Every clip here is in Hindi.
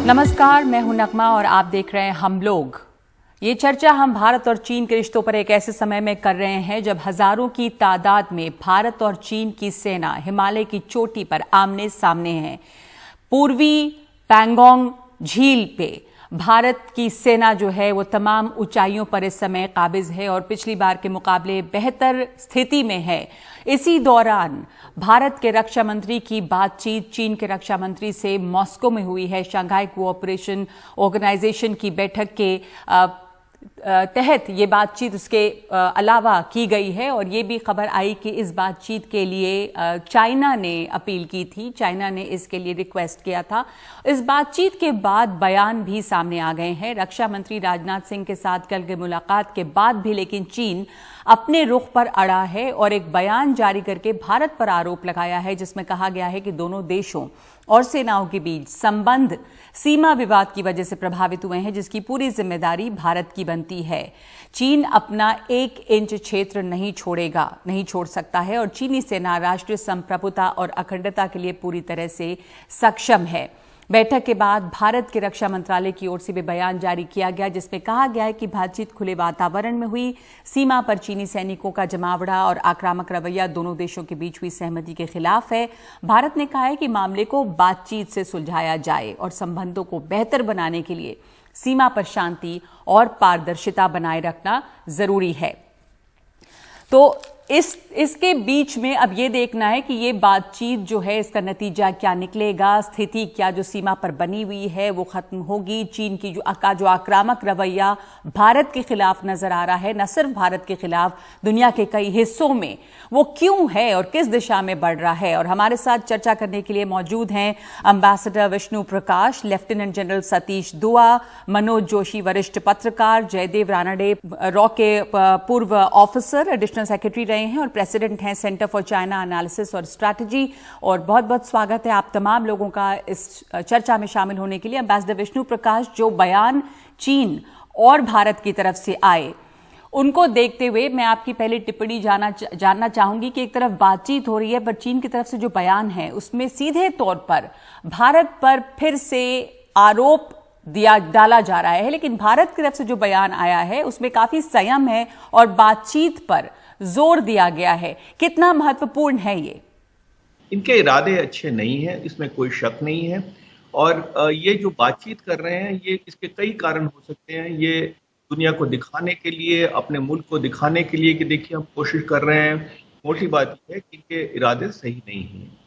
नमस्कार, मैं हूं नगमा और आप देख रहे हैं हम लोग। ये चर्चा हम भारत और चीन के रिश्तों पर एक ऐसे समय में कर रहे हैं जब हजारों की तादाद में भारत और चीन की सेना हिमालय की चोटी पर आमने सामने है। पूर्वी पैंगोंग झील पे भारत की सेना जो है वो तमाम ऊंचाइयों पर इस समय काबिज है और पिछली बार के मुकाबले बेहतर स्थिति में है। इसी दौरान भारत के रक्षा मंत्री की बातचीत चीन के रक्षा मंत्री से मॉस्को में हुई है। शंघाई कोऑपरेशन ऑर्गेनाइजेशन की बैठक के तहत ये बातचीत उसके अलावा की गई है और ये भी खबर आई कि इस बातचीत के लिए चाइना ने अपील की थी, चाइना ने इसके लिए रिक्वेस्ट किया था। इस बातचीत के बाद बयान भी सामने आ गए हैं रक्षा मंत्री राजनाथ सिंह के साथ कल की मुलाकात के बाद भी, लेकिन चीन अपने रुख पर अड़ा है और एक बयान जारी करके भारत पर आरोप लगाया है जिसमें कहा गया है कि दोनों देशों और सेनाओं के बीच संबंध सीमा विवाद की वजह से प्रभावित हुए हैं, जिसकी पूरी जिम्मेदारी भारत की बनती है। चीन अपना 1 इंच क्षेत्र नहीं छोड़ सकता है और चीनी सेना राष्ट्रीय संप्रभुता और अखंडता के लिए पूरी तरह से सक्षम है। बैठक के बाद भारत के रक्षा मंत्रालय की ओर से भी बयान जारी किया गया जिसमें कहा गया है कि बातचीत खुले वातावरण में हुई। सीमा पर चीनी सैनिकों का जमावड़ा और आक्रामक रवैया दोनों देशों के बीच हुई सहमति के खिलाफ है। भारत ने कहा है कि मामले को बातचीत से सुलझाया जाए और संबंधों को बेहतर बनाने के लिए सीमा पर शांति और पारदर्शिता बनाए रखना जरूरी है। तो इसके बीच में अब ये देखना है कि ये बातचीत जो है इसका नतीजा क्या निकलेगा, स्थिति क्या जो सीमा पर बनी हुई है वो खत्म होगी। चीन की जो आक्रामक रवैया भारत के खिलाफ नजर आ रहा है, न सिर्फ भारत के खिलाफ दुनिया के कई हिस्सों में, वो क्यों है और किस दिशा में बढ़ रहा है। और हमारे साथ चर्चा करने के लिए मौजूद हैं एम्बेसडर विष्णु प्रकाश, लेफ्टिनेंट जनरल सतीश दुआ, मनोज जोशी वरिष्ठ पत्रकार, जयदेव रानडे रॉ के पूर्व ऑफिसर एडिशनल सेक्रेटरी रहे हैं और प्रेसिडेंट हैं सेंटर फॉर चाइना एनालिसिस और स्ट्रैटेजी। और बहुत बहुत स्वागत है आप तमाम लोगों का इस चर्चा में शामिल होने के लिए। एम्बेसडर विष्णु प्रकाश, जो बयान चीन और भारत की तरफ से आए उनको देखते हुए मैं आपकी पहली टिप्पणी जानना चाहूंगी कि एक तरफ बातचीत हो रही है पर चीन की तरफ से जो बयान है उसमें सीधे तौर पर भारत पर फिर से आरोप डाला जा रहा है, लेकिन भारत की तरफ से जो बयान आया है उसमें काफी संयम है और बातचीत पर जोर दिया गया है। कितना महत्वपूर्ण है ये? इनके इरादे अच्छे नहीं हैं, इसमें कोई शक नहीं है। और ये जो बातचीत कर रहे हैं ये इसके कई कारण हो सकते हैं। ये दुनिया को दिखाने के लिए, अपने मुल्क को दिखाने के लिए कि देखिए हम कोशिश कर रहे हैं। मोटी बात यह है कि इनके इरादे सही नहीं हैं।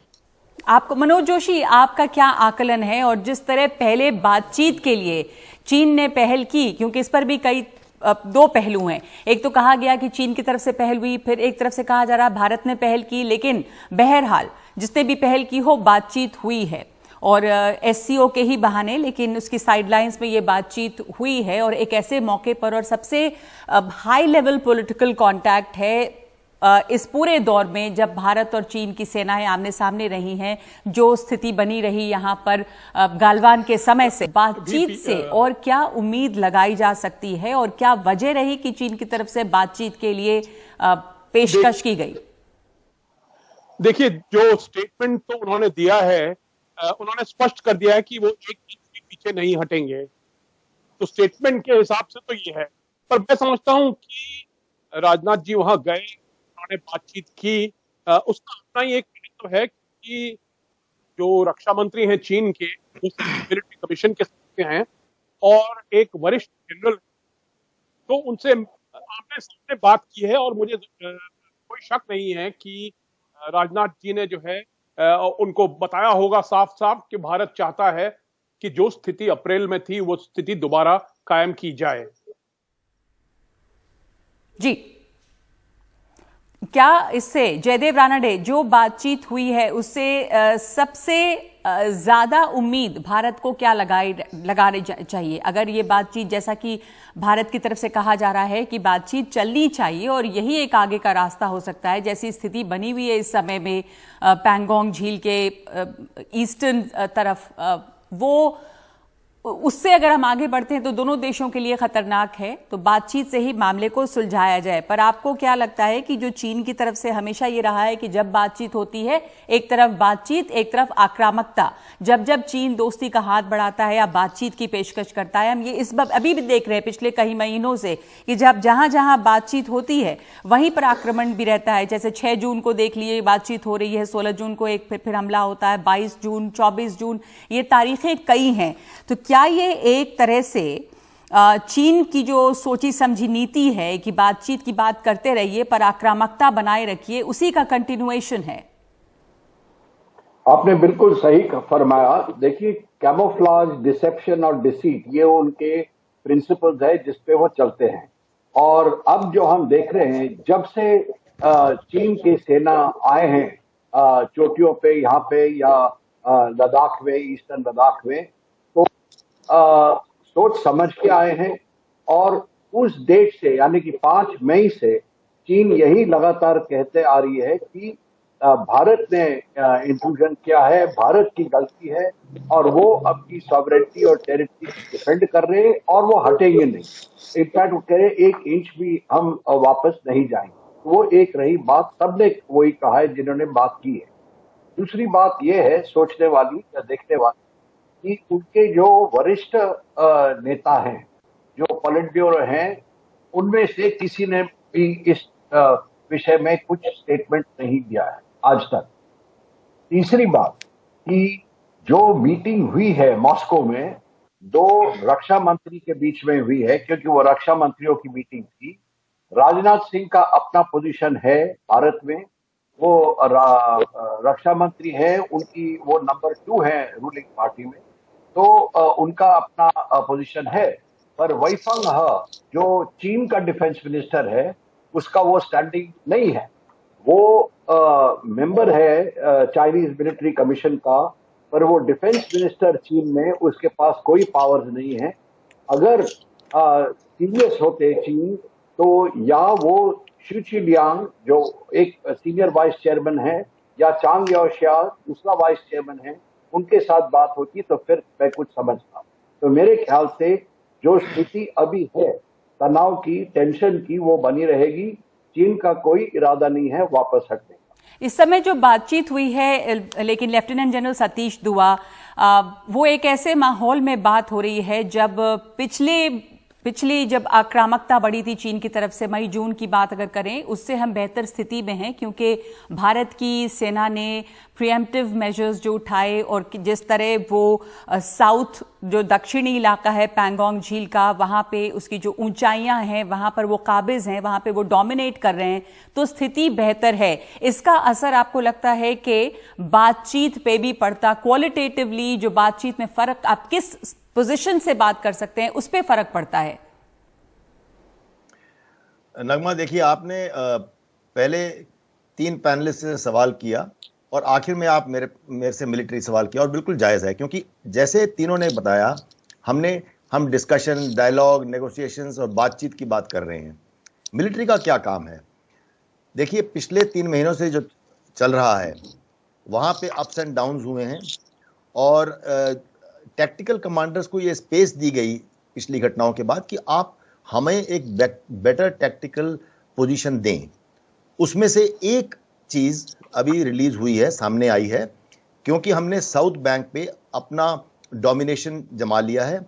आपको मनोज जोशी, आपका क्या आकलन है? और जिस तरह पहले बातचीत के लिए चीन ने पहल की, क्योंकि इस पर भी कई दो पहलू हैं, एक तो कहा गया कि चीन की तरफ से पहल हुई, फिर एक तरफ से कहा जा रहा भारत ने पहल की, लेकिन बहरहाल जिसने भी पहल की हो बातचीत हुई है और एससीओ के ही बहाने, लेकिन उसकी साइडलाइंस में ये बातचीत हुई है और एक ऐसे मौके पर और सबसे हाई लेवल पॉलिटिकल कांटेक्ट है इस पूरे दौर में जब भारत और चीन की सेनाएं आमने सामने रही हैं। जो स्थिति बनी रही यहां पर गालवान के समय से बातचीत से और क्या उम्मीद लगाई जा सकती है और क्या वजह रही कि चीन की तरफ से बातचीत के लिए पेशकश की गई? देखिए, जो स्टेटमेंट तो उन्होंने दिया है, उन्होंने स्पष्ट कर दिया है कि वो एक इंच भी पीछे नहीं हटेंगे। तो स्टेटमेंट के हिसाब से तो ये है, पर मैं समझता हूं कि राजनाथ जी वहां गए, उन्होंने बातचीत की, उसका अपना ही एक तो है कि जो रक्षा मंत्री हैं चीन के, वो मिलिट्री कमीशन के सदस्य हैं और एक वरिष्ठ जनरल, तो उनसे आमने सामने बात की है। और मुझे कोई शक नहीं है कि राजनाथ जी ने जो है उनको बताया होगा साफ साफ कि भारत चाहता है कि जो स्थिति अप्रैल में थी वो स्थिति दोबारा कायम की जाए। जी, क्या इससे जयदेव रानडे, जो बातचीत हुई है उससे सबसे ज्यादा उम्मीद भारत को क्या लगानी चाहिए? अगर ये बातचीत, जैसा कि भारत की तरफ से कहा जा रहा है कि बातचीत चलनी चाहिए और यही एक आगे का रास्ता हो सकता है, जैसी स्थिति बनी हुई है इस समय में पैंगोंग झील के ईस्टर्न तरफ, वो उससे अगर हम आगे बढ़ते हैं तो दोनों देशों के लिए खतरनाक है, तो बातचीत से ही मामले को सुलझाया जाए। पर आपको क्या लगता है कि जो चीन की तरफ से हमेशा ये रहा है कि जब बातचीत होती है, एक तरफ बातचीत, एक तरफ आक्रामकता, जब जब चीन दोस्ती का हाथ बढ़ाता है या बातचीत की पेशकश करता है, हम ये इस बार अभी भी देख रहे हैं पिछले कई महीनों से कि जब जहां जहां बातचीत होती है वहीं पर आक्रमण भी रहता है। जैसे 6 जून को देख लिए बातचीत हो रही है, 16 जून को एक फिर हमला होता है, 22 जून, 24 जून, ये तारीखें कई हैं। तो क्या ये एक तरह से चीन की जो सोची समझी नीति है कि बातचीत की बात करते रहिए पर आक्रामकता बनाए रखिए, उसी का कंटिन्यूएशन है? आपने बिल्कुल सही फरमाया। देखिए, कैमोफ्लाज, डिसेप्शन और डिसीट, ये उनके प्रिंसिपल्स है जिस पे वो चलते हैं। और अब जो हम देख रहे हैं, जब से चीन की सेना आए हैं चोटियों पे, यहाँ पे या लद्दाख में, ईस्टर्न लद्दाख में, तो सोच समझ के आए हैं। और उस डेट से, यानी कि 5 मई से चीन यही लगातार कहते आ रही है कि भारत ने इंट्रूजन किया है, भारत की गलती है, और वो अपनी सॉवरेनिटी और टेरिटरी डिफेंड कर रहे हैं और वो हटेंगे नहीं। इनफैक्ट वो कह रहे 1 इंच भी हम वापस नहीं जाएंगे। वो एक रही बात, सबने वही कहा है जिन्होंने बात की है। दूसरी बात यह है सोचने वाली या देखने वाली कि उनके जो वरिष्ठ नेता हैं, जो पॉलिट ब्यूरो हैं, उनमें से किसी ने भी इस विषय में कुछ स्टेटमेंट नहीं दिया है आज तक। तीसरी बात कि जो मीटिंग हुई है मॉस्को में 2 रक्षा मंत्री के बीच में हुई है, क्योंकि वो रक्षा मंत्रियों की मीटिंग थी। राजनाथ सिंह का अपना पोजीशन है भारत में, वो रक्षा मंत्री है, उनकी वो नंबर 2 है रूलिंग पार्टी में, तो उनका अपना पोजीशन है। पर वैफंग हे जो चीन का डिफेंस मिनिस्टर है, उसका वो स्टैंडिंग नहीं है। वो मेंबर है चाइनीज मिलिट्री कमीशन का, पर वो डिफेंस मिनिस्टर चीन में, उसके पास कोई पावर्स नहीं है। अगर सीरियस होते चीन, तो या वो शू चिलियांग जो एक सीनियर वाइस चेयरमैन है, या चांग याओशिया दूसरा वाइस चेयरमैन है, उनके साथ बात होती तो फिर मैं कुछ समझता। तो मेरे ख्याल से जो स्थिति अभी है तनाव की, टेंशन की, वो बनी रहेगी। चीन का कोई इरादा नहीं है वापस हटने का। इस समय जो बातचीत हुई है, लेकिन लेफ्टिनेंट जनरल सतीश दुआ, वो एक ऐसे माहौल में बात हो रही है जब पिछली जब आक्रामकता बढ़ी थी चीन की तरफ से, मई जून की बात अगर करें, उससे हम बेहतर स्थिति में हैं, क्योंकि भारत की सेना ने प्रिएम्प्टिव मेजर्स जो उठाए और जिस तरह वो साउथ जो दक्षिणी इलाका है पैंगोंग झील का, वहां पे उसकी जो ऊंचाइयां हैं वहां पर वो काबिज हैं, वहां पे वो डोमिनेट कर रहे हैं, तो स्थिति बेहतर है। इसका असर आपको लगता है कि बातचीत पे भी पड़ता? क्वालिटेटिवली जो बातचीत में फर्क, आप किस पोजीशन से बात कर सकते हैं, उस पर फर्क पड़ता है? नगमा, देखिए, आपने पहले 3 पैनलिस्ट से सवाल किया और आखिर में आप मेरे से मिलिट्री सवाल किया, और बिल्कुल जायज़ है, क्योंकि जैसे तीनों ने बताया, हम डिस्कशन, डायलॉग, नेगोशिएशंस और बातचीत की बात कर रहे हैं। मिलिट्री का क्या काम है? देखिए, पिछले 3 महीनों से जो चल रहा है वहाँ पे अप्स एंड डाउन्स हुए हैं, और टैक्टिकल कमांडर्स को ये स्पेस दी गई पिछली घटनाओं के बाद कि आप हमें एक बेटर टैक्टिकल पोजीशन दें। उसमें से एक चीज़ अभी रिलीज हुई है, सामने आई है, क्योंकि हमने साउथ बैंक पे अपना डोमिनेशन जमा लिया है।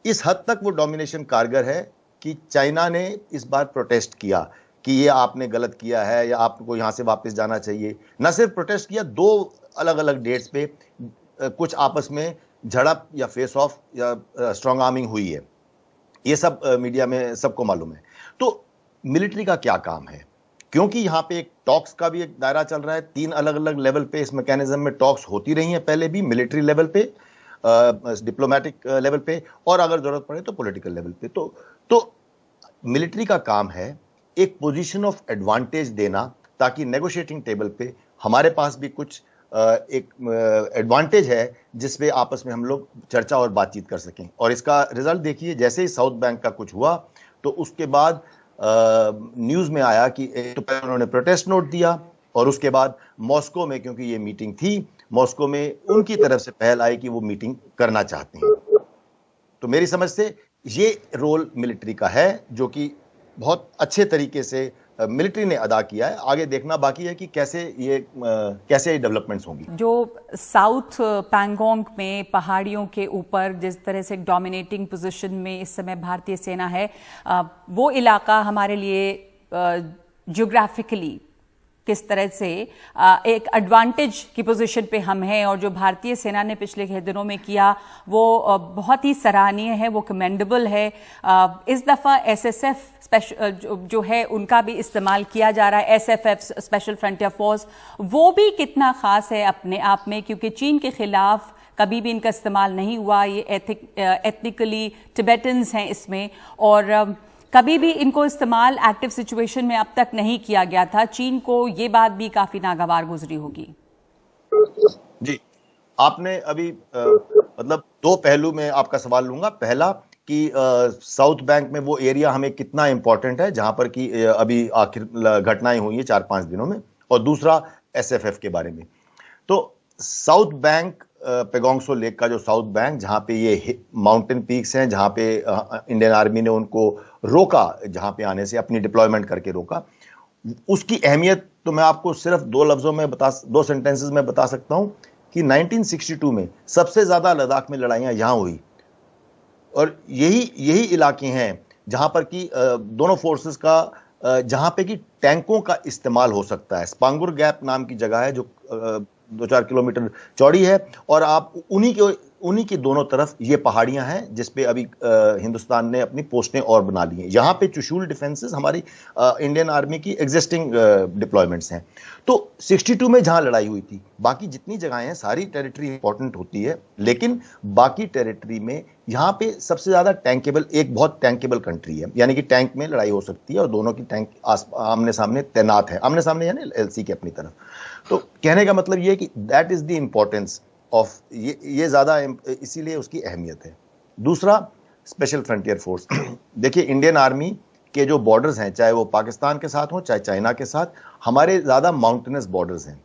इस हद तक वो डोमिनेशन कारगर है कि चाइना ने इस बार प्रोटेस्ट किया कि ये आपने गलत किया है या आपको यहाँ से वापस जाना चाहिए। न सिर्फ प्रोटेस्ट किया, 2 अलग अलग डेट्स पे कुछ आपस में झड़प या फेस ऑफ या स्ट्रॉन्ग आर्मिंग हुई है। ये सब मीडिया में सबको मालूम है। तो मिलिट्री का क्या काम है? क्योंकि यहाँ पे एक टॉक्स का भी एक दायरा चल रहा है, 3 अलग अलग लेवल पे इस मैकेनिज्म में टॉक्स होती रही हैं पहले भी, मिलिट्री लेवल पे, डिप्लोमेटिक लेवल पे, और अगर जरूरत पड़े तो पॉलिटिकल लेवल पे। तो मिलिट्री का काम है एक पोजीशन ऑफ एडवांटेज देना, ताकि नेगोशिएटिंग टेबल पे हमारे पास भी कुछ एक एडवांटेज है जिस पे आपस में हम लोग चर्चा और बातचीत कर सकें। और इसका रिजल्ट देखिए, जैसे ही साउथ बैंक का कुछ हुआ तो उसके बाद न्यूज़ में आया कि तो पहले उन्होंने प्रोटेस्ट नोट दिया, और उसके बाद मॉस्को में, क्योंकि ये मीटिंग थी, मॉस्को में उनकी तरफ से पहल आई कि वो मीटिंग करना चाहते हैं। तो मेरी समझ से ये रोल मिलिट्री का है, जो कि बहुत अच्छे तरीके से मिलिट्री ने अदा किया है। आगे देखना बाकी है कि कैसे डेवलपमेंट्स होंगी। जो साउथ पैंगोंग में पहाड़ियों के ऊपर जिस तरह से डोमिनेटिंग पोजीशन में इस समय भारतीय सेना है, वो इलाका हमारे लिए ज्योग्राफिकली किस तरह से एक एडवांटेज की पोजीशन पे हम हैं, और जो भारतीय सेना ने पिछले दिनों में किया वो बहुत ही सराहनीय है, वो कमेंडेबल है। इस दफ़ा एसएसएफ जो है उनका भी इस्तेमाल किया जा रहा है, एसएफएफ स्पेशल फ्रंटियर फोर्स, वो भी कितना खास है अपने आप में, क्योंकि चीन के खिलाफ कभी भी इनका इस्तेमाल नहीं हुआ। ये एथनिकली टिबेटन्स हैं इसमें, और कभी भी इनको इस्तेमाल एक्टिव सिचुएशन में अब तक नहीं किया गया था। चीन को ये बात भी काफी नागवार गुजरी होगी। जी, आपने अभी मतलब दो पहलू में आपका सवाल लूंगा। पहला कि साउथ बैंक में वो एरिया हमें कितना इंपॉर्टेंट है जहां पर कि अभी आखिर घटनाएं हुई हैं 4-5 दिनों में, और दूसरा एसएफएफ के बारे में। तो south bank, Pangong Tso lake का जो साउथ बैंक, जहां पे ये माउंटेन पीक्स हैं, जहां पे इंडियन आर्मी ने उनको रोका, जहां पे आने से अपनी डिप्लॉयमेंट करके रोका, उसकी अहमियत तो मैं आपको सिर्फ दो सेंटेंसेस में बता सकता हूं कि 1962 में सबसे ज्यादा लद्दाख में लड़ाइयां यहां हुई, और यही इलाके हैं जहां पर कि दोनों फोर्सेस का जहां पे कि टैंकों का इस्तेमाल हो सकता है। स्पांगुर गैप नाम की जगह है जो 2-4 किलोमीटर चौड़ी है, और आप उन्हीं के दोनों तरफ ये पहाड़ियां हैं जिसपे अभी हिंदुस्तान ने अपनी पोस्टें और बना ली हैं। यहां पे चुशूल डिफेंसेस हमारी इंडियन आर्मी की एग्जिस्टिंग डिप्लॉयमेंट्स हैं। तो 62 में जहां लड़ाई हुई थी, बाकी जितनी जगहें हैं सारी टेरिटरी इंपॉर्टेंट होती है, लेकिन बाकी टेरिटरी में यहां पे सबसे ज्यादा टैंकेबल, एक बहुत टैंकेबल कंट्री है, यानी कि टैंक में लड़ाई हो सकती है और दोनों की टैंक आमने सामने तैनात है, आमने सामने यानी एलसी के अपनी तरफ। तो कहने का मतलब ये है कि that is the importance of ये ज्यादा, इसीलिए उसकी अहमियत है। दूसरा, स्पेशल फ्रंटियर फोर्स। देखिए, इंडियन आर्मी के जो बॉर्डर्स हैं, चाहे वो पाकिस्तान के साथ हो चाहे चाइना के साथ, हमारे ज्यादा माउंटेनस बॉर्डर्स हैं।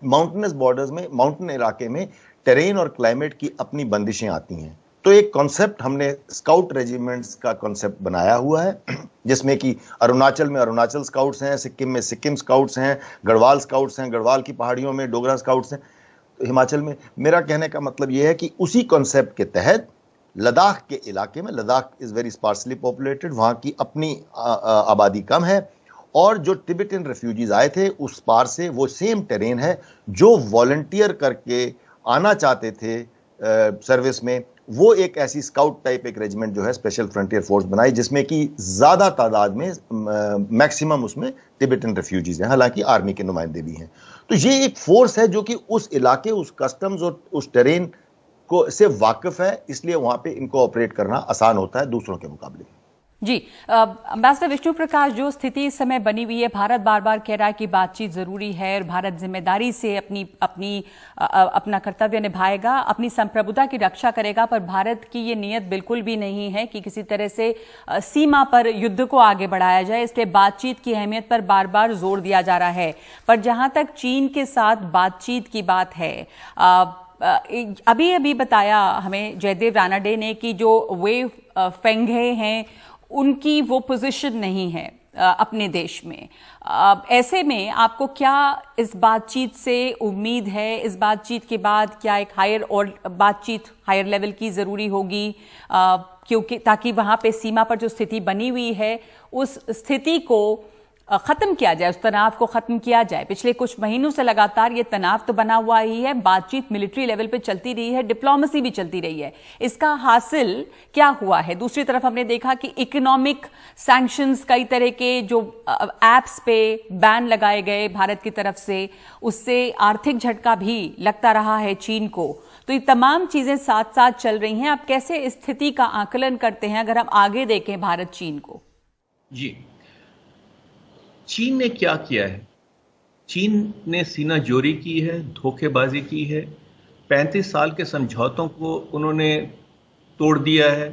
माउंटेनस बॉर्डर्स में, माउंटेन इलाके में टेरेन और क्लाइमेट की अपनी बंदिशें आती हैं। तो एक कॉन्सेप्ट हमने स्काउट रेजिमेंट्स का कॉन्सेप्ट बनाया हुआ है, जिसमें कि अरुणाचल में अरुणाचल स्काउट्स हैं, सिक्किम में सिक्किम स्काउट्स हैं, गढ़वाल स्काउट्स हैं, गढ़वाल की पहाड़ियों में डोगरा स्काउट्स हैं, हिमाचल में। मेरा कहने का मतलब यह है कि उसी कॉन्सेप्ट के तहत लद्दाख के इलाके में, Ladakh is very sparsely populated, वहां की अपनी आबादी कम है, और जो तिब्बतन रेफ्यूजीज आए थे उस पार से वो सेम टेरेन है, जो वॉलंटियर करके आना चाहते थे सर्विस में, वो एक ऐसी स्काउट टाइप एक रेजिमेंट जो है स्पेशल फ्रंटियर फोर्स बनाई, जिसमें कि ज्यादा तादाद में, मैक्सिमम उसमें तिब्बतन रेफ्यूजीज हैं, हालांकि आर्मी के नुमाइंदे भी हैं। तो ये एक फोर्स है जो कि उस इलाके, उस कस्टम्स और उस टेरेन को से वाकिफ है, इसलिए वहां पे इनको ऑपरेट करना आसान होता है दूसरों के मुकाबले। जी, एम्बेसडर विष्णु प्रकाश, जो स्थिति इस समय बनी हुई है, भारत बार बार कह रहा है कि बातचीत जरूरी है और भारत जिम्मेदारी से अपना कर्तव्य निभाएगा, अपनी संप्रभुता की रक्षा करेगा, पर भारत की ये नीयत बिल्कुल भी नहीं है कि किसी तरह से सीमा पर युद्ध को आगे बढ़ाया जाए, इसलिए बातचीत की अहमियत पर बार बार जोर दिया जा रहा है। पर जहां तक चीन के साथ बातचीत की बात है, अभी बताया हमें जयदेव रानाडे ने कि जो वे फेंगे हैं उनकी वो पोजीशन नहीं है अपने देश में। ऐसे में आपको क्या इस बातचीत से उम्मीद है? इस बातचीत के बाद क्या एक बातचीत हायर लेवल की जरूरी होगी, क्योंकि ताकि वहां पे सीमा पर जो स्थिति बनी हुई है उस स्थिति को खत्म किया जाए, उस तनाव को खत्म किया जाए। पिछले कुछ महीनों से लगातार ये तनाव तो बना हुआ ही है, बातचीत मिलिट्री लेवल पे चलती रही है, डिप्लोमेसी भी चलती रही है, इसका हासिल क्या हुआ है? दूसरी तरफ हमने देखा कि इकोनॉमिक सैंक्शंस, कई तरह के जो एप्स पे बैन लगाए गए भारत की तरफ से, उससे आर्थिक झटका भी लगता रहा है चीन को। तो ये तमाम चीजें साथ साथ चल रही हैं। आप कैसे इस स्थिति का आकलन करते हैं अगर हम आगे देखें भारत चीन को? जी, चीन ने क्या किया है? चीन ने सीना जोरी की है, धोखेबाजी की है, 35 साल के समझौतों को उन्होंने तोड़ दिया है।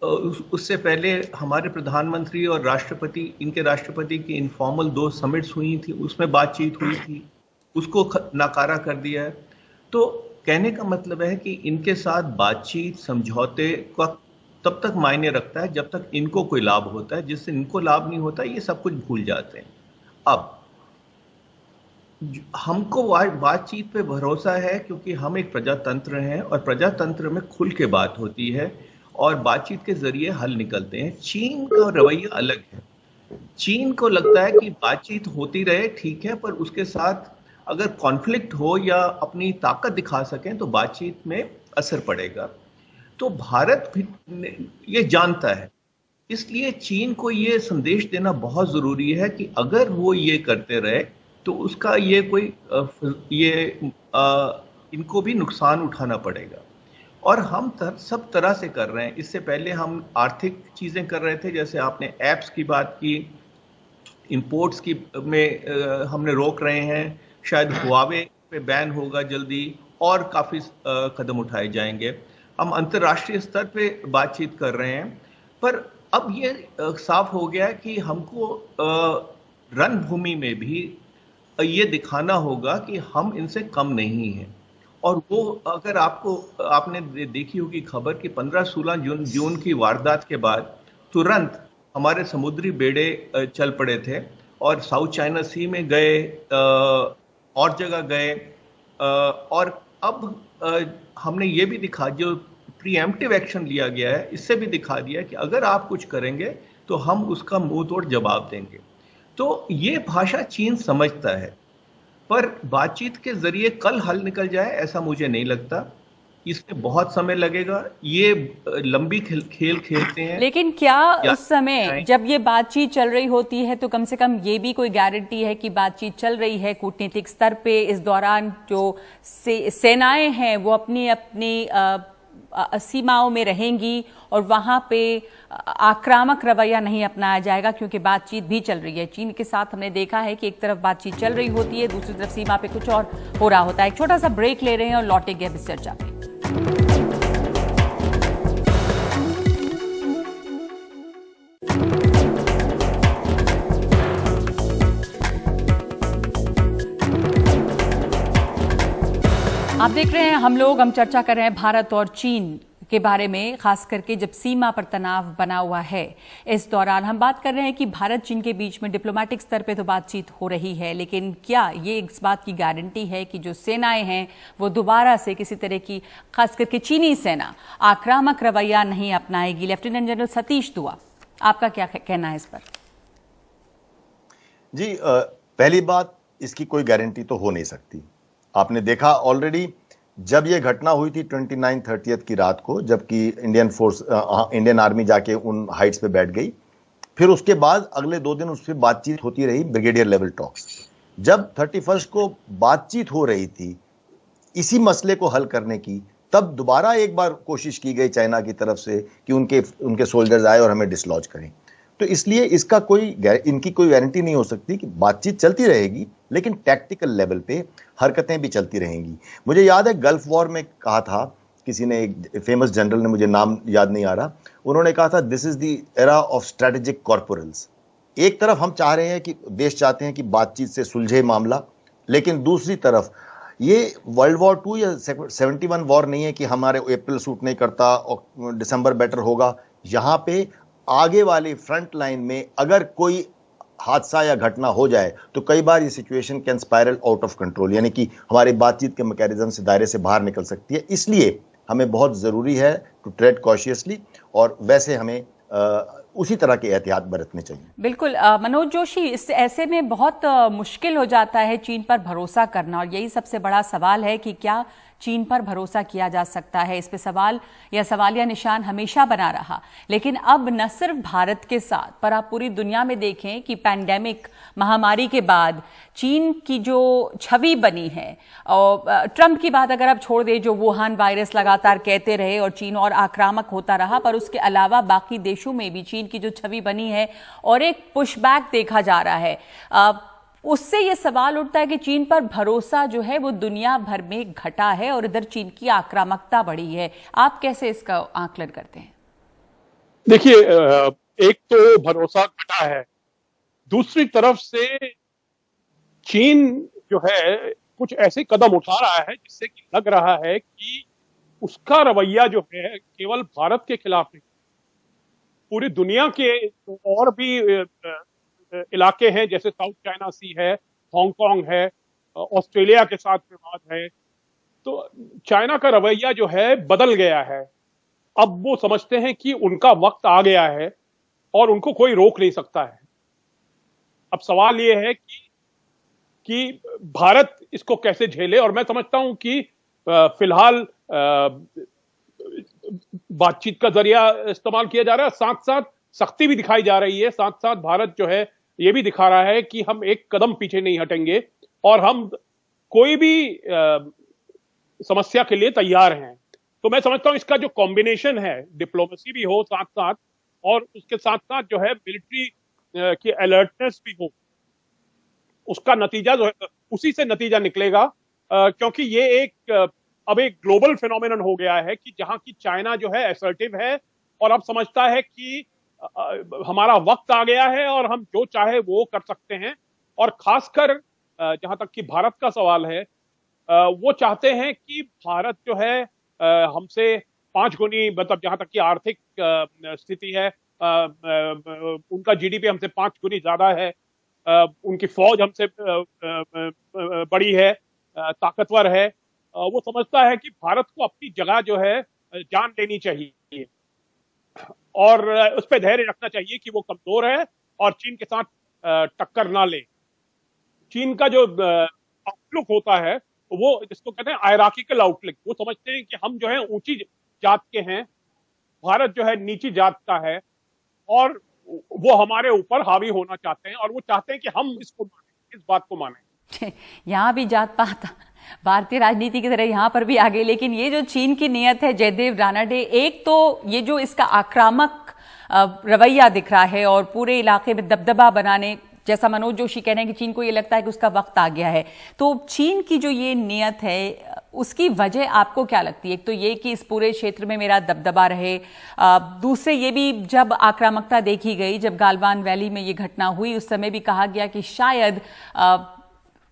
उससे पहले हमारे प्रधानमंत्री और राष्ट्रपति, इनके राष्ट्रपति की इनफॉर्मल 2 समिट्स हुई थी, उसमें बातचीत हुई थी, उसको नकारा कर दिया है। तो कहने का मतलब है कि इनके साथ बातचीत समझौते का तब तक मायने रखता है जब तक इनको कोई लाभ होता है, जिससे इनको लाभ नहीं होता ये सब कुछ भूल जाते हैं। अब हमको बातचीत पे भरोसा है क्योंकि हम एक प्रजातंत्र हैं और प्रजातंत्र में खुल के बात होती है और बातचीत के जरिए हल निकलते हैं। चीन का रवैया अलग है। चीन को लगता है कि बातचीत होती रहे, ठीक है, पर उसके साथ अगर कॉन्फ्लिक्ट हो या अपनी ताकत दिखा सकें तो बातचीत में असर पड़ेगा। तो भारत भी ये जानता है, इसलिए चीन को ये संदेश देना बहुत जरूरी है कि अगर वो ये करते रहे तो उसका ये इनको भी नुकसान उठाना पड़ेगा। और हम सब तरह से कर रहे हैं। इससे पहले हम आर्थिक चीजें कर रहे थे, जैसे आपने एप्स की बात की, इंपोर्ट्स की में हमने रोक रहे हैं, शायद हुआवे पे बैन होगा जल्दी, और काफी कदम उठाए जाएंगे। हम अंतर्राष्ट्रीय स्तर पे बातचीत कर रहे हैं, पर अब ये साफ हो गया कि हमको रणभूमि में भी ये दिखाना होगा कि हम इनसे कम नहीं हैं। और वो अगर आपने देखी होगी खबर कि 15-16 जून की वारदात के बाद तुरंत हमारे समुद्री बेड़े चल पड़े थे और साउथ चाइना सी में गए, और जगह गए, और अब हमने ये भी दिखा, जो प्रीएम्प्टिव एक्शन लिया गया है, इससे भी दिखा दिया कि अगर आप कुछ करेंगे तो हम उसका मुंह तोड़ जवाब देंगे। तो ये भाषा चीन समझता है, पर बातचीत के जरिए कल हल निकल जाए ऐसा मुझे नहीं लगता। इसमें बहुत समय लगेगा। ये लंबी खेल खेलते हैं। लेकिन क्या उस समय जब ये बातचीत चल रही होती है तो कम से कम ये भी कोई गारंटी है कि बातचीत चल रही है कूटनीतिक स्तर पे, इस दौरान जो सेनाएं हैं वो अपनी अपनी सीमाओं में रहेंगी और वहां पे आक्रामक रवैया नहीं अपनाया जाएगा, क्योंकि बातचीत भी चल रही है चीन के साथ। हमने देखा है कि एक तरफ बातचीत चल रही होती है, दूसरी तरफ सीमा पे कुछ और हो रहा होता है। एक छोटा सा ब्रेक ले रहे हैं और लौटेंगे अब इस चर्चा पे। आप देख रहे हैं हम चर्चा कर रहे हैं भारत और चीन के बारे में, खास करके जब सीमा पर तनाव बना हुआ है। इस दौरान हम बात कर रहे हैं कि भारत चीन के बीच में डिप्लोमेटिक स्तर पे तो बातचीत हो रही है, लेकिन क्या ये इस बात की गारंटी है कि जो सेनाएं हैं वो दोबारा से किसी तरह की, खास करके चीनी सेना, आक्रामक रवैया नहीं अपनाएगी? लेफ्टिनेंट जनरल सतीश दुआ, आपका क्या कहना है इस पर? जी, पहली बात, इसकी कोई गारंटी तो हो नहीं सकती। आपने देखा ऑलरेडी जब ये घटना हुई थी 29-30 की रात को, जबकि इंडियन आर्मी जाके उन हाइट्स पे बैठ गई, फिर उसके बाद अगले 2 दिन उस पर बातचीत होती रही, ब्रिगेडियर लेवल टॉक्स। जब 31 को बातचीत हो रही थी इसी मसले को हल करने की, तब दोबारा एक बार कोशिश की गई चाइना की तरफ से कि उनके सोल्जर्स आए और हमें डिसलॉज करें। तो इसलिए इनकी कोई गारंटी नहीं हो सकती कि बातचीत चलती रहेगी, लेकिन टैक्टिकल लेवल पे हरकतें भी चलती रहेंगी। मुझे याद है गल्फ वॉर में कहा था किसी ने, एक फेमस जनरल ने, मुझे नाम याद नहीं आ रहा, उन्होंने कहा था this is the era of strategic corporals. एक तरफ हम चाह रहे हैं कि देश चाहते हैं कि बातचीत से सुलझे मामला, लेकिन दूसरी तरफ ये वर्ल्ड वॉर 2 या 71 वॉर नहीं है कि हमारे अप्रैल सूट नहीं करता और दिसंबर बेटर होगा। यहाँ पे आगे वाली फ्रंट लाइन में अगर कोई हादसा या घटना हो जाए तो कई बार ये situation can spiral out of control, यानी कि हमारी बातचीत के मैकेनिज्म से, दायरे से बाहर निकल सकती है। इसलिए हमें बहुत जरूरी है टू ट्रेड कॉशियसली, और वैसे हमें उसी तरह के एहतियात बरतने चाहिए। बिल्कुल मनोज जोशी, ऐसे में बहुत मुश्किल हो जाता है चीन पर भरोसा करना, और यही सबसे बड़ा सवाल है कि क्या चीन पर भरोसा किया जा सकता है। इस पे सवाल या सवालिया निशान हमेशा बना रहा। लेकिन अब न सिर्फ भारत के साथ, पर आप पूरी दुनिया में देखें कि पैंडेमिक महामारी के बाद चीन की जो छवि बनी है, और ट्रंप की बात अगर आप छोड़ दें, जो वुहान वायरस लगातार कहते रहे और चीन और आक्रामक होता रहा, पर उसके अलावा बाकी देशों में भी चीन की जो छवि बनी है और एक पुशबैक देखा जा रहा है, उससे ये सवाल उठता है कि चीन पर भरोसा जो है वो दुनिया भर में घटा है और इधर चीन की आक्रामकता बढ़ी है। आप कैसे इसका आकलन करते हैं? देखिए, एक तो भरोसा घटा है, दूसरी तरफ से चीन जो है कुछ ऐसे कदम उठा रहा है जिससे कि लग रहा है कि उसका रवैया जो है केवल भारत के खिलाफ नहीं, पूरी दुनिया के और भी इलाके हैं, जैसे साउथ चाइना सी है, हांगकांग है, ऑस्ट्रेलिया के साथ विवाद है, तो चाइना का रवैया जो है बदल गया है। अब वो समझते हैं कि उनका वक्त आ गया है और उनको कोई रोक नहीं सकता है। अब सवाल ये है कि भारत इसको कैसे झेले, और मैं समझता हूं कि फिलहाल बातचीत का जरिया इस्तेमाल किया जा रहा है, साथ साथ सख्ती भी दिखाई जा रही है, साथ साथ भारत जो है ये भी दिखा रहा है कि हम एक कदम पीछे नहीं हटेंगे और हम कोई भी समस्या के लिए तैयार हैं। तो मैं समझता हूं इसका जो कॉम्बिनेशन है, डिप्लोमेसी भी हो साथ साथ और उसके साथ साथ जो है मिलिट्री की अलर्टनेस भी हो, उसका नतीजा जो है उसी से नतीजा निकलेगा, क्योंकि ये अब एक ग्लोबल फिनोमेनन हो गया है कि जहां की चाइना जो है असर्टिव है और अब समझता है कि हमारा वक्त आ गया है और हम जो चाहे वो कर सकते हैं। और खासकर जहां तक कि भारत का सवाल है, वो चाहते हैं कि भारत जो है हमसे 5 गुनी, मतलब जहां तक कि आर्थिक स्थिति है, उनका जीडीपी हमसे 5 गुनी ज्यादा है, उनकी फौज हमसे बड़ी है, ताकतवर है। वो समझता है कि भारत को अपनी जगह जो है जान लेनी चाहिए और उस पर धैर्य रखना चाहिए कि वो कमजोर है और चीन के साथ टक्कर ना ले। चीन का जो आउटलुक होता है वो जिसको कहते हैं हायरार्किकल आउटलुक, वो समझते हैं कि हम जो है ऊंची जात के हैं, भारत जो है नीची जात का है और वो हमारे ऊपर हावी होना चाहते हैं और वो चाहते हैं कि हम इसको माने, इस बात को माने। यहाँ भी जात पात भारतीय राजनीति की तरह यहाँ पर भी आ गई, लेकिन ये जो चीन की नीयत है जयदेव रानाडे, एक तो ये जो इसका आक्रामक रवैया दिख रहा है और पूरे इलाके में दबदबा बनाने, जैसा मनोज जोशी कह रहे हैं कि चीन को ये लगता है कि उसका वक्त आ गया है, तो चीन की जो ये नीयत है उसकी वजह आपको क्या लगती है? एक तो ये कि इस पूरे क्षेत्र में मेरा दबदबा रहे, दूसरे ये भी जब आक्रामकता देखी गई, जब गालवान वैली में ये घटना हुई उस समय भी कहा गया कि शायद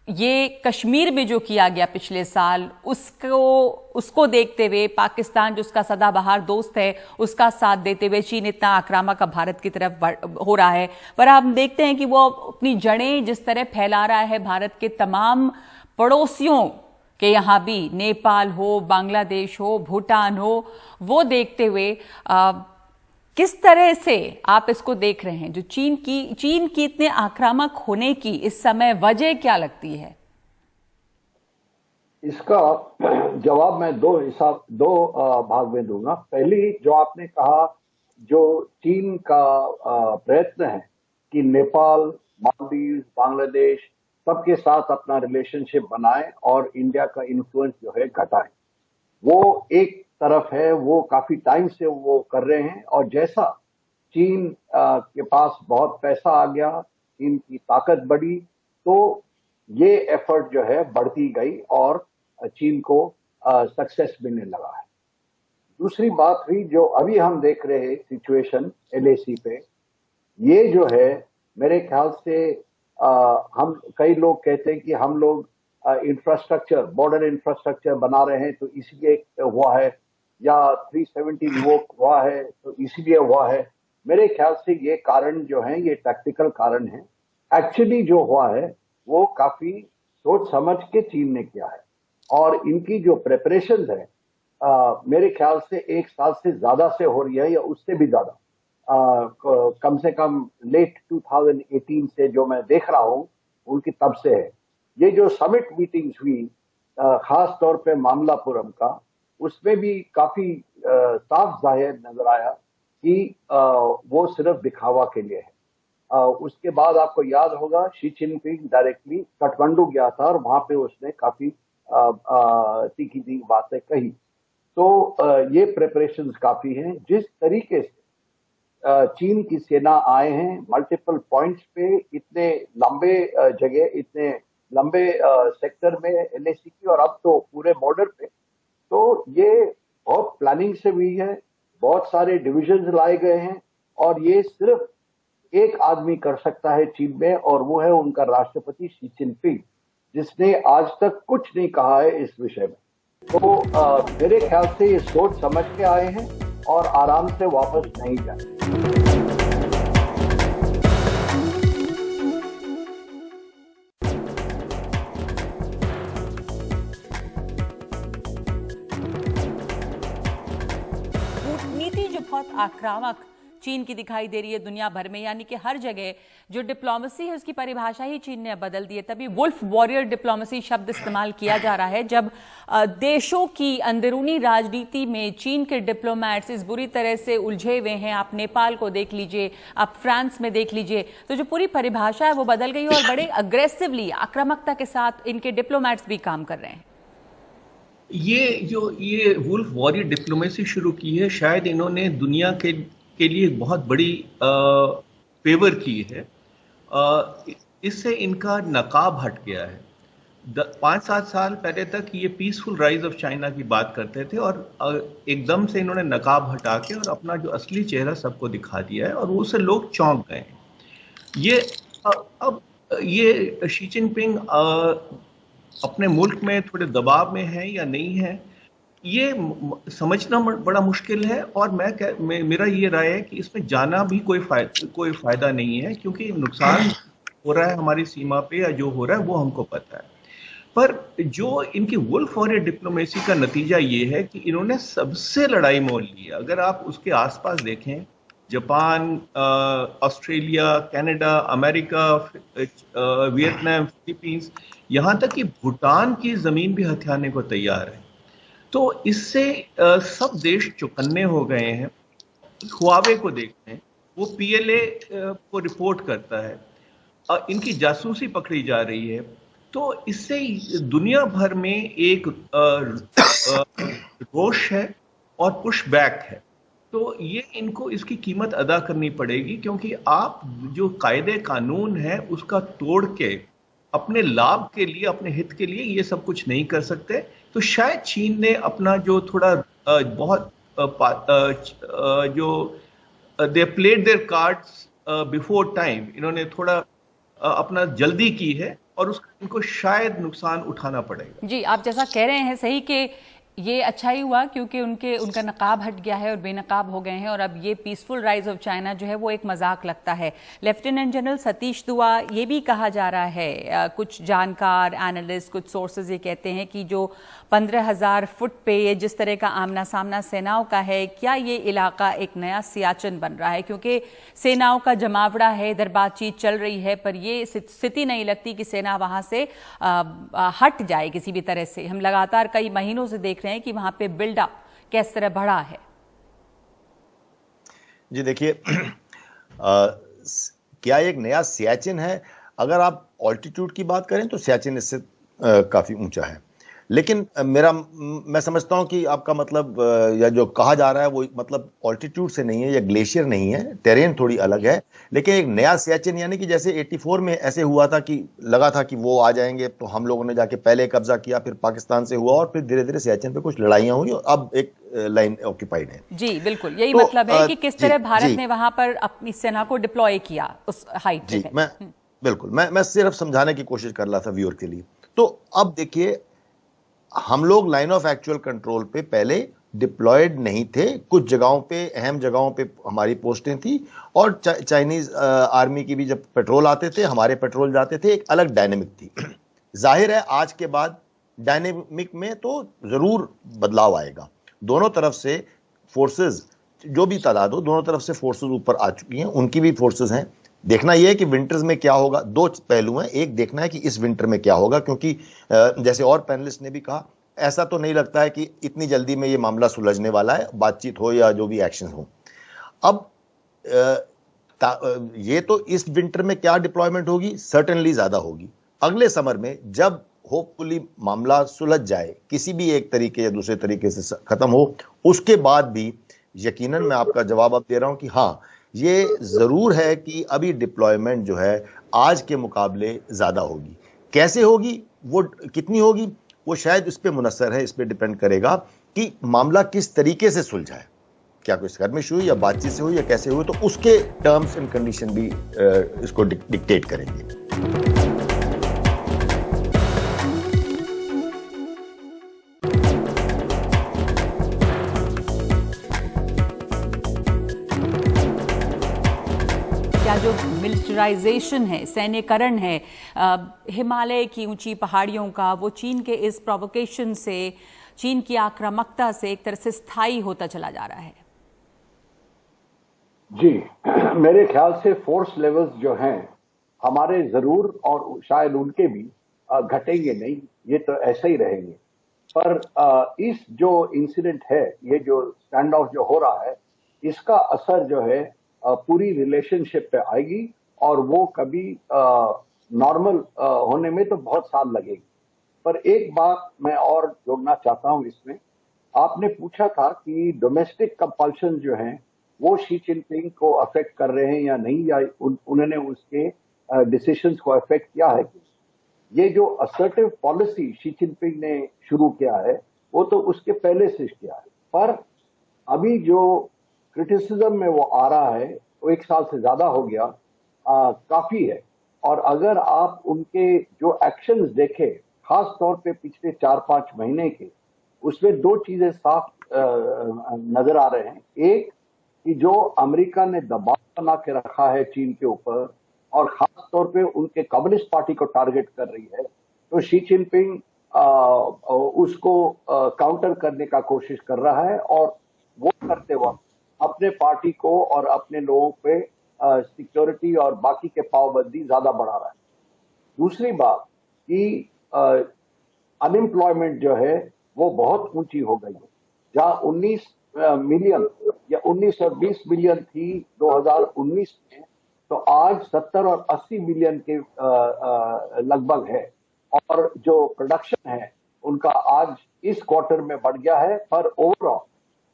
ये कश्मीर में जो किया गया पिछले साल उसको देखते हुए पाकिस्तान जो उसका सदाबहार दोस्त है उसका साथ देते हुए चीन इतना आक्रामक अब भारत की तरफ हो रहा है। पर हम देखते हैं कि वो अपनी जड़ें जिस तरह फैला रहा है भारत के तमाम पड़ोसियों के यहाँ भी, नेपाल हो, बांग्लादेश हो, भूटान हो, वो देखते हुए किस तरह से आप इसको देख रहे हैं? जो चीन की इतने आक्रामक होने की इस समय वजह क्या लगती है? इसका जवाब मैं दो भाग में दूंगा। पहली, जो आपने कहा, जो चीन का प्रयत्न है कि नेपाल, मालदीव, बांग्लादेश सबके साथ अपना रिलेशनशिप बनाए और इंडिया का इन्फ्लुएंस जो है घटाए, वो एक तरफ है, वो काफी टाइम से वो कर रहे हैं। और जैसा चीन के पास बहुत पैसा आ गया, चीन की ताकत बढ़ी, तो ये एफर्ट जो है बढ़ती गई और चीन को सक्सेस मिलने लगा है। दूसरी बात हुई जो अभी हम देख रहे हैं सिचुएशन LAC पे, ये जो है मेरे ख्याल से हम कई लोग कहते हैं कि हम लोग इंफ्रास्ट्रक्चर, बॉर्डर इंफ्रास्ट्रक्चर बना रहे हैं तो इसलिए हुआ है, या 370 रिवोक हुआ है तो इसलिए हुआ है। मेरे ख्याल से ये कारण जो है ये टैक्टिकल कारण है। एक्चुअली जो हुआ है वो काफी सोच समझ के चीन ने किया है और इनकी जो प्रिपरेशन है मेरे ख्याल से 1 साल से ज्यादा से हो रही है या उससे भी ज्यादा। कम से कम लेट 2018 से जो मैं देख रहा हूं उनकी तब से है। ये जो समिट मीटिंग्स हुई खास तौर पे मामलापुरम का, उसमें भी काफी साफ जाहिर नजर आया कि वो सिर्फ दिखावा के लिए है। उसके बाद आपको याद होगा शी जिनपिंग डायरेक्टली काठमांडू गया था और वहां पे उसने काफी तीखी तीखी बातें कही। तो ये प्रिपरेशंस काफी हैं। जिस तरीके से चीन की सेना आए हैं मल्टीपल पॉइंट्स पे, इतने लंबे जगह, इतने लंबे सेक्टर में LAC की और अब तो पूरे बॉर्डर पे, तो ये बहुत प्लानिंग से हुई है। बहुत सारे डिविजन्स लाए गए हैं और ये सिर्फ एक आदमी कर सकता है चीन में और वो है उनका राष्ट्रपति शी जिनपिंग, जिसने आज तक कुछ नहीं कहा है इस विषय में। तो मेरे ख्याल से ये सोच समझ के आए हैं और आराम से वापस नहीं जाए। कूटनीति जो बहुत आक्रामक चीन की दिखाई दे रही है दुनिया भर में, यानी कि हर जगह जो डिप्लोमेसी है उसकी परिभाषा ही चीन ने बदल दी है। तभी वुल्फ वॉरियर डिप्लोमेसी शब्द इस्तेमाल किया जा रहा है जब देशों की अंदरूनी राजनीति में चीन के डिप्लोमेट्स इस बुरी तरह से उलझे हुए हैं। आप नेपाल को देख लीजिए, आप फ्रांस में देख लीजिए, तो जो पूरी परिभाषा है वो बदल गई और बड़े अग्रेसिवली आक्रामकता के साथ इनके डिप्लोमेट्स भी काम कर रहे हैं। ये वुल्फ वॉरियर डिप्लोमेसी शुरू की है, शायद इन्होंने दुनिया के लिए बहुत बड़ी फेवर की है। इससे इनका नकाब हट गया है। 5-7 साल पहले तक ये पीसफुल राइज ऑफ चाइना की बात करते थे और एकदम से इन्होंने नकाब हटा के और अपना जो असली चेहरा सबको दिखा दिया है और उससे लोग चौंक गए हैं। ये शी जिनपिंग अपने मुल्क में थोड़े दबाव में है या नहीं है, ये समझना बड़ा मुश्किल है। और मेरा ये राय है कि इसमें जाना भी कोई फायदा नहीं है, क्योंकि नुकसान हो रहा है हमारी सीमा पे या जो हो रहा है वो हमको पता है। पर जो इनकी वुल्फ वॉरियर डिप्लोमेसी का नतीजा ये है कि इन्होंने सबसे लड़ाई मोल ली है। अगर आप उसके आसपास देखें, Japan, Australia, Canada, America, Vietnam, Philippines, यहाँ तक कि भूटान की जमीन भी हथियाने को तैयार है। तो इससे सब देश चौकन्ने हो गए हैं। हुआवे को देखते हैं, वो PLA को रिपोर्ट करता है, इनकी जासूसी पकड़ी जा रही है। तो इससे दुनिया भर में एक रोष है और पुश बैक है। तो ये इनको इसकी कीमत अदा करनी पड़ेगी, क्योंकि आप जो कायदे कानून है उसका तोड़ के अपने लाभ के लिए, अपने हित के लिए ये सब कुछ नहीं कर सकते। तो शायद चीन ने अपना जो थोड़ा बहुत जो they played their cards before time, इन्होंने थोड़ा अपना जल्दी की है और उसका इनको शायद नुकसान उठाना पड़ेगा। जी, आप जैसा कह रहे हैं सही कि ये अच्छा ही हुआ क्योंकि उनका नकाब हट गया है और बेनकाब हो गए हैं और अब ये पीसफुल राइज ऑफ चाइना जो है वो एक मजाक लगता है। लेफ्टिनेंट जनरल सतीश दुआ, ये भी कहा जा रहा है, कुछ जानकार, एनालिस्ट, कुछ सोर्सेज ये कहते हैं कि जो 15,000 फुट पे ये जिस तरह का आमना सामना सेनाओं का है, क्या ये इलाका एक नया सियाचिन बन रहा है? क्योंकि सेनाओं का जमावड़ा है, इधर बातचीत चल रही है, पर ये स्थिति नहीं लगती कि सेना वहां से हट जाए किसी भी तरह से। हम लगातार कई महीनों से देख रहे हैं कि वहां पे बिल्डअप किस तरह बढ़ा है। जी देखिए, क्या एक नया सियाचिन है? अगर आप ऑल्टीट्यूड की बात करें तो सियाचिन इससे काफी ऊंचा है, लेकिन मैं समझता हूं कि आपका मतलब या जो कहा जा रहा है वो मतलब ऑल्टीट्यूड से नहीं है या ग्लेशियर नहीं है, टेरेन थोड़ी अलग है। लेकिन एक नया सियाचिन यानी कि जैसे 84 में ऐसे हुआ था कि लगा था कि वो आ जाएंगे, तो हम लोगों ने जाके पहले कब्जा किया, फिर पाकिस्तान से हुआ और फिर धीरे धीरे सियाचिन पे कुछ लड़ाइयां हुई और अब एक लाइन ऑक्यूपाइड है। जी बिल्कुल, यही तो, मतलब है कि किस तरह भारत ने वहां पर अपनी सेना को डिप्लॉय किया उस हाइट पे। मैं सिर्फ समझाने की कोशिश कर रहा था व्यूअर के लिए। तो अब देखिए, हम लोग लाइन ऑफ एक्चुअल कंट्रोल पे पहले डिप्लॉयड नहीं थे, कुछ जगहों पे, अहम जगहों पे हमारी पोस्टें थी और चाइनीज आर्मी की भी जब पेट्रोल आते थे, हमारे पेट्रोल जाते थे, एक अलग डायनेमिक थी। जाहिर है आज के बाद डायनेमिक में तो जरूर बदलाव आएगा। दोनों तरफ से फोर्सेस, जो भी तादाद हो, दोनों तरफ से फोर्सेस ऊपर आ चुकी हैं, उनकी भी फोर्सेस हैं। देखना यह है कि विंटर्स में क्या होगा। दो पहलू हैं, एक देखना है कि इस विंटर में क्या होगा, क्योंकि जैसे और पैनलिस्ट ने भी कहा, ऐसा तो नहीं लगता है कि इतनी जल्दी में ये मामला सुलझने वाला है, बातचीत हो या जो भी एक्शन हो। अब ये तो इस विंटर में क्या डिप्लॉयमेंट होगी, सर्टेनली ज्यादा होगी। अगले समर में जब होपफुली मामला सुलझ जाए, किसी भी एक तरीके या दूसरे तरीके से खत्म हो, उसके बाद भी यकीनन मैं आपका जवाब अब दे रहा हूं कि हाँ, ये जरूर है कि अभी डिप्लॉयमेंट जो है आज के मुकाबले ज्यादा होगी। कैसे होगी, वो कितनी होगी, वो शायद इस पे मुनस्सर है, इस पे डिपेंड करेगा कि मामला किस तरीके से सुलझा है, क्या कोई स्कर्मिश हुई या बातचीत से हुई या कैसे हुई, तो उसके टर्म्स एंड कंडीशन भी इसको डिक्टेट करेंगे। क्या जो मिलिटराइजेशन है, सैन्यकरण है हिमालय की ऊंची पहाड़ियों का, वो चीन के इस प्रोवोकेशन से, चीन की आक्रामकता से एक तरह से स्थायी होता चला जा रहा है? जी, मेरे ख्याल से फोर्स लेवल्स जो हैं हमारे जरूर और शायद उनके भी घटेंगे नहीं, ये तो ऐसे ही रहेंगे। पर इस जो इंसिडेंट है, ये जो स्टैंड ऑफ जो हो रहा है, इसका असर जो है पूरी रिलेशनशिप पे आएगी और वो कभी नॉर्मल होने में तो बहुत साल लगेगी। पर एक बात मैं और जोड़ना चाहता हूं इसमें, आपने पूछा था कि डोमेस्टिक कंपल्शन जो हैं वो शी जिनपिंग को अफेक्ट कर रहे हैं या नहीं, या उन्होंने उसके डिसीजंस को अफेक्ट किया है। ये जो असर्टिव पॉलिसी शी जिनपिंग ने शुरू किया है वो तो उसके पहले से किया है, पर अभी जो क्रिटिसिज्म में वो आ रहा है वो 1 साल से ज्यादा हो गया, काफी है। और अगर आप उनके जो एक्शंस देखें, खास तौर पे पिछले 4-5 महीने के, उसमें 2 चीजें साफ नजर आ रहे हैं। एक कि जो अमेरिका ने दबाव बना के रखा है चीन के ऊपर और खास तौर पे उनके कम्युनिस्ट पार्टी को टारगेट कर रही है, तो शी जिनपिंग उसको काउंटर करने का कोशिश कर रहा है और वो करते वक्त अपने पार्टी को और अपने लोगों पे सिक्योरिटी और बाकी के पाबंदी ज्यादा बढ़ा रहा है। दूसरी बात कि अनएम्प्लॉयमेंट जो है वो बहुत ऊंची हो गई है। जहां 19 मिलियन या 19 और 20 मिलियन थी 2019 में, तो आज 70 और 80 मिलियन के लगभग है। और जो प्रोडक्शन है उनका आज इस क्वार्टर में बढ़ गया है, पर ओवरऑल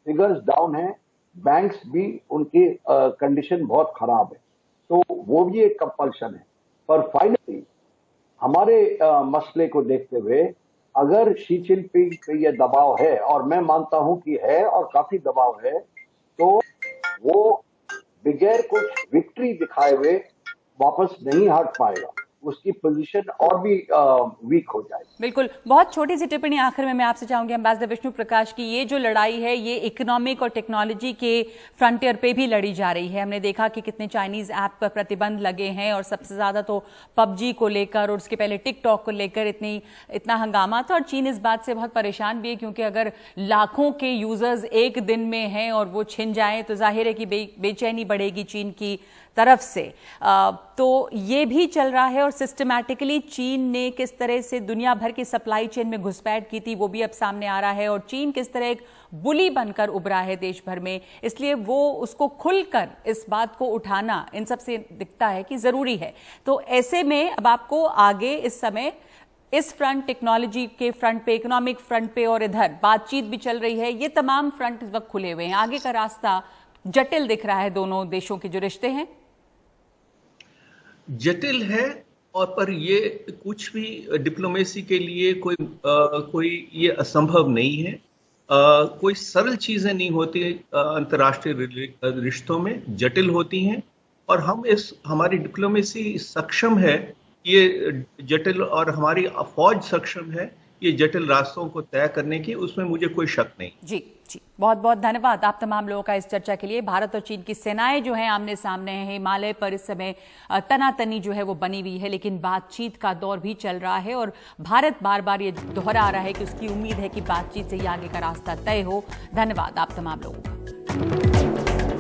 फिगर्स डाउन है। बैंक्स भी उनकी कंडीशन बहुत खराब है, तो वो भी एक कंपल्शन है। पर फाइनली हमारे मसले को देखते हुए अगर शी जिनपिंग पे ये दबाव है, और मैं मानता हूं कि है और काफी दबाव है, तो वो बगैर कुछ विक्ट्री दिखाए हुए वापस नहीं हट पाएगा, उसकी पोजीशन और भी वीक हो जाए। बिल्कुल। बहुत छोटी सी टिप्पणी आखिर में मैं आपसे चाहूंगी एम्बेसडर विष्णु प्रकाश की, ये जो लड़ाई है ये इकोनॉमिक और टेक्नोलॉजी के फ्रंटियर पे भी लड़ी जा रही है। हमने देखा कि कितने चाइनीज ऐप पर प्रतिबंध लगे हैं और सबसे ज्यादा तो पबजी को लेकर और उसके पहले टिकटॉक को लेकर इतना हंगामा था। और चीन इस बात से बहुत परेशान भी है, क्योंकि अगर लाखों के यूजर्स एक दिन में हैं और वो छिन जाएं तो जाहिर है कि बेचैनी बढ़ेगी चीन की तरफ से। तो ये भी चल रहा है और सिस्टमैटिकली चीन ने किस तरह से दुनिया भर की सप्लाई चेन में घुसपैठ की थी वो भी अब सामने आ रहा है, और चीन किस तरह एक बुली बनकर उभरा है देश भर में। इसलिए वो उसको खुलकर इस बात को उठाना इन सब से दिखता है कि जरूरी है। तो ऐसे में अब आपको आगे इस समय इस फ्रंट, टेक्नोलॉजी के फ्रंट पे, इकोनॉमिक फ्रंट पे और इधर बातचीत भी चल रही है, ये तमाम फ्रंट इस वक्त खुले हुए हैं। आगे का रास्ता जटिल दिख रहा है दोनों देशों के जो रिश्ते हैं, जटिल है। और पर ये कुछ भी डिप्लोमेसी के लिए कोई ये असंभव नहीं है। कोई सरल चीजें नहीं होती, अंतर्राष्ट्रीय रिश्तों में जटिल होती हैं। और हमारी डिप्लोमेसी सक्षम है ये जटिल, और हमारी फौज सक्षम है ये जटिल रास्तों को तय करने की, उसमें मुझे कोई शक नहीं। जी जी, बहुत बहुत धन्यवाद आप तमाम लोगों का इस चर्चा के लिए। भारत और चीन की सेनाएं जो हैं आमने सामने हैं, हिमालय पर इस समय तनातनी जो है वो बनी हुई है, लेकिन बातचीत का दौर भी चल रहा है और भारत बार बार ये दोहरा रहा है कि उसकी उम्मीद है कि बातचीत से ही आगे का रास्ता तय हो। धन्यवाद आप तमाम लोगों का।